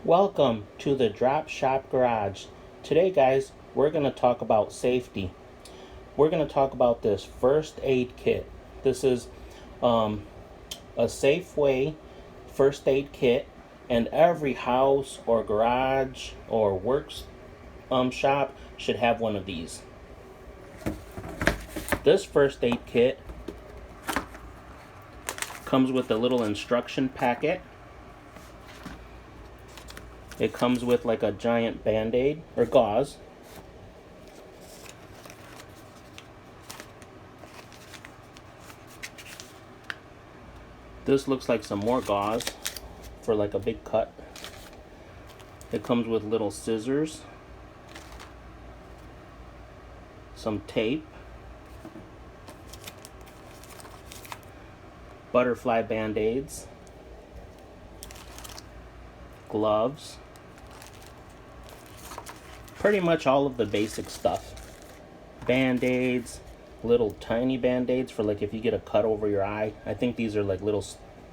Welcome to the Drop Shop Garage. Today, guys, we're going to talk about safety. We're going to talk about this first aid kit. This is a Safeway first aid kit, and every house or garage or works shop should have one of these. This first aid kit comes with a little instruction packet. It comes with like a giant band-aid or gauze. This looks like some more gauze for like a big cut. It comes with little scissors, some tape, butterfly band-aids, gloves, pretty much all of the basic stuff. Band-aids, little tiny band-aids for like if you get a cut over your eye. I think these are like little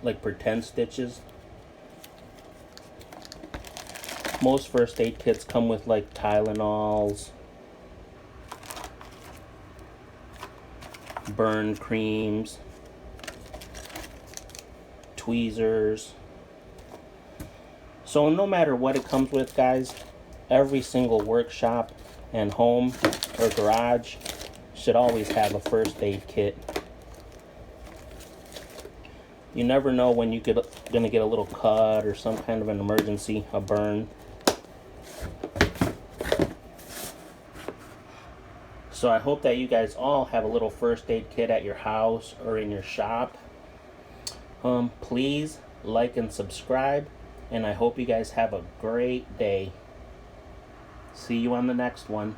like pretend stitches. Most first aid kits come with like Tylenols, burn creams, tweezers. So no matter what it comes with, guys, every single workshop and home or garage should always have a first aid kit. You never know when you're gonna get a little cut or some kind of an emergency, a burn. So I hope that you guys all have a little first aid kit at your house or in your shop. Please like and subscribe, and I hope you guys have a great day. See you on the next one.